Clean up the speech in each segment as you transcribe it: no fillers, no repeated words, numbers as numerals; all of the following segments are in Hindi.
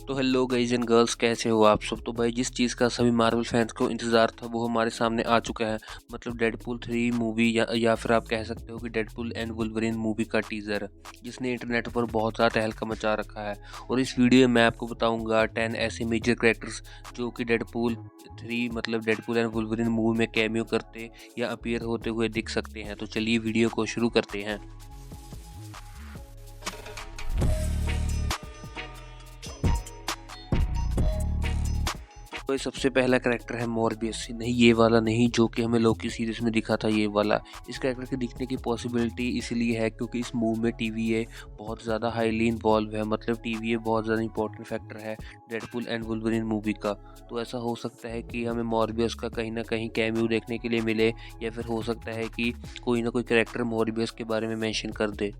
तो हेलो गाइज एंड गर्ल्स, कैसे हो आप सब। तो भाई जिस चीज़ का सभी मार्वल फैंस को इंतज़ार था वो हमारे सामने आ चुका है। मतलब डेडपूल 3 मूवी या फिर आप कह सकते हो कि डेडपूल एंड वुल्वरीन मूवी का टीज़र, जिसने इंटरनेट पर बहुत ज़्यादा तहलका मचा रखा है। और इस वीडियो में मैं आपको बताऊंगा 10 ऐसे मेजर कैरेक्टर्स जो कि डेडपूल 3 मतलब डेडपूल एंड वुल्वरीन मूवी में कैमियो करते या अपीयर होते हुए दिख सकते हैं। तो चलिए वीडियो को शुरू करते हैं। तो ये सबसे पहला कैरेक्टर है मॉर्बियस। नहीं, ये वाला नहीं जो कि हमें लोकी सीरीज में दिखा था, ये वाला। इस कैरेक्टर के दिखने की पॉसिबिलिटी इसलिए है क्योंकि इस मूव में टीवीए बहुत ज़्यादा हाईली इन्वॉल्व है। मतलब टीवीए बहुत ज़्यादा इंपॉर्टेंट फैक्टर है डेडपूल एंड वुल्वरीन मूवी का। तो ऐसा हो सकता है कि हमें मॉर्बियस का कहीं ना कहीं कैमियो देखने के लिए मिले, या फिर हो सकता है कि कोई ना कोई कैरेक्टर मॉर्बियस के बारे में मेंशन कर दे।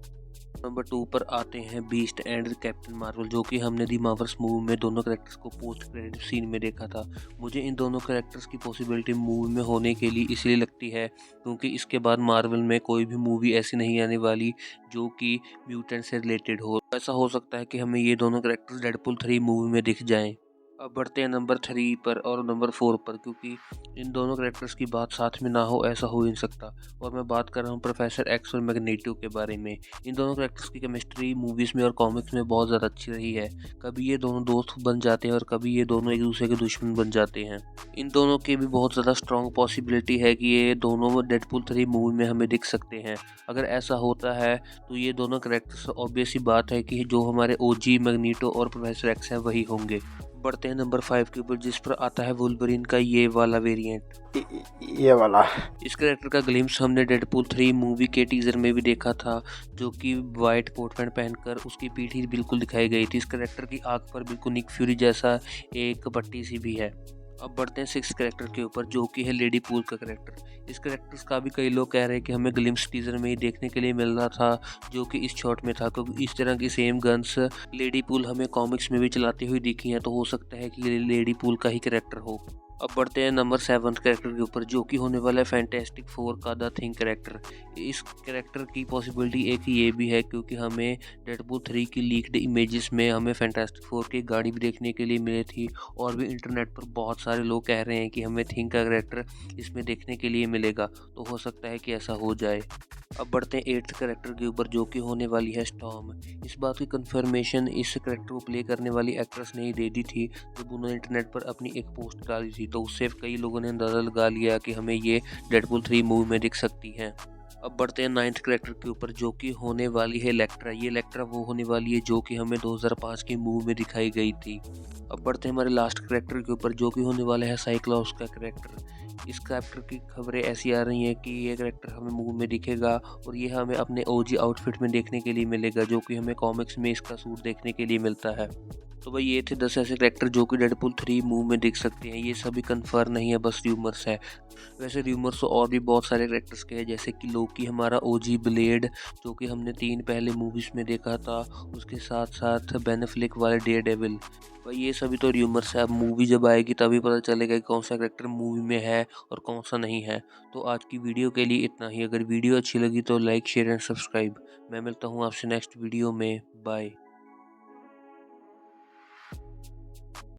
नंबर 2 पर आते हैं बीस्ट एंड कैप्टन मार्वल, जो कि हमने दी मार्वल्स मूवी में दोनों कैरेक्टर्स को पोस्ट क्रेडिट सीन में देखा था। मुझे इन दोनों कैरेक्टर्स की पॉसिबिलिटी मूवी में होने के लिए इसलिए लगती है क्योंकि इसके बाद मार्वल में कोई भी मूवी ऐसी नहीं आने वाली जो कि म्यूटेंट से रिलेटेड हो। ऐसा हो सकता है कि हमें ये दोनों कैरेक्टर्स डेडपूल 3 मूवी में दिख जाएं। अब बढ़ते हैं नंबर 3 पर और नंबर 4 पर, क्योंकि इन दोनों कैरेक्टर्स की बात साथ में ना हो ऐसा हो ही नहीं सकता। और मैं बात कर रहा हूँ प्रोफेसर एक्स और मैग्नेटो के बारे में। इन दोनों कैरेक्टर्स की केमिस्ट्री मूवीज़ में और कॉमिक्स में बहुत ज़्यादा अच्छी रही है। कभी ये दोनों दोस्त बन जाते हैं और कभी ये दोनों एक दूसरे के दुश्मन बन जाते हैं। इन दोनों की भी बहुत ज़्यादा स्ट्रॉन्ग पॉसिबिलिटी है कि ये दोनों डेडपूल 3 मूवी में हमें दिख सकते हैं। अगर ऐसा होता है तो ये दोनों कैरेक्टर्स, ऑब्वियस सी बात है कि जो हमारे ओजी मैग्नेटो और प्रोफेसर एक्स हैं वही होंगे। बढ़ते हैं नंबर 5 के ऊपर, जिस पर आता है वुल्वरीन का ये वाला वेरिएंट। ये वाला। इस कैरेक्टर का ग्लिम्स हमने डेडपूल 3 मूवी के टीजर में भी देखा था, जो कि वाइट कोट पैंट पहनकर उसकी पीठ ही बिल्कुल दिखाई गई थी। इस कैरेक्टर की आंख पर बिल्कुल निक फ्यूरी जैसा एक पट्टी सी भी है। अब बढ़ते हैं 6 कैरेक्टर के ऊपर, जो कि है लेडी पूल का कैरेक्टर। इस कैरेक्टर्स का भी कई लोग कह रहे हैं कि हमें ग्लिम्स टीजर में ही देखने के लिए मिल रहा था, जो कि इस शॉट में था, क्योंकि इस तरह की सेम गन्स लेडी पूल हमें कॉमिक्स में भी चलाती हुई दिखी हैं। तो हो सकता है कि ये लेडी पूल का ही कैरेक्टर हो। अब बढ़ते हैं नंबर 7 कैरेक्टर के ऊपर, जो कि होने वाला है फैंटास्टिक फोर का द थिंग कैरेक्टर। इस कैरेक्टर की पॉसिबिलिटी एक ये भी है क्योंकि हमें डेडपूल 3 की लीक्ड इमेजेस में हमें फैंटास्टिक फोर की गाड़ी भी देखने के लिए मिली थी। और भी इंटरनेट पर बहुत सारे लोग कह रहे हैं कि हमें थिंग का कैरेक्टर इसमें देखने के लिए मिलेगा। तो हो सकता है कि ऐसा हो जाए। अब बढ़ते हैं 8th कैरेक्टर के ऊपर, जो कि होने वाली है स्टॉर्म। इस बात की कंफर्मेशन इस कैरेक्टर को प्ले करने वाली एक्ट्रेस ने ही दे दी थी जब उन्होंने इंटरनेट पर अपनी एक पोस्ट डाली थी। तो उससे कई लोगों ने अंदाज़ा लगा लिया कि हमें ये डेडपूल 3 मूवी में दिख सकती हैं। अब बढ़ते हैं 9th कैरेक्टर के ऊपर, जो कि होने वाली है इलेक्ट्रा। ये इलेक्ट्रा वो होने वाली है जो कि हमें 2005 की मूवी में दिखाई गई थी। अब बढ़ते हैं हमारे लास्ट कैरेक्टर के ऊपर, जो कि होने वाला है साइक्लॉप्स का कैरेक्टर। इस कैरेक्टर की खबरें ऐसी आ रही हैं कि ये कैरेक्टर हमें मूवी में दिखेगा और ये हमें अपने ओजी आउटफिट में देखने के लिए मिलेगा, जो कि हमें कॉमिक्स में इसका सूट देखने के लिए मिलता है। तो भाई ये थे 10 ऐसे कैरेक्टर जो कि डेडपूल 3 मूवी में दिख सकते हैं। ये सभी कंफर्म नहीं है, बस र्यूमर्स है। वैसे र्यूमर्स तो और भी बहुत सारे कैरेक्टर्स के हैं, जैसे कि लोकी हमारा ओजी ब्लेड, जो कि हमने 3 पहले मूवीज में देखा था। उसके साथ साथ बेन एफ्लेक वाले डेयर डेविल। भाई ये सभी तो र्यूमर्स है। अब मूवी जब आएगी तभी पता चलेगा कि कौन सा कैरेक्टर मूवी में है और कौन सा नहीं है। तो आज की वीडियो के लिए इतना ही। अगर वीडियो अच्छी लगी तो लाइक शेयर एंड सब्सक्राइब। मैं मिलता हूँ आपसे नेक्स्ट वीडियो में। बाय।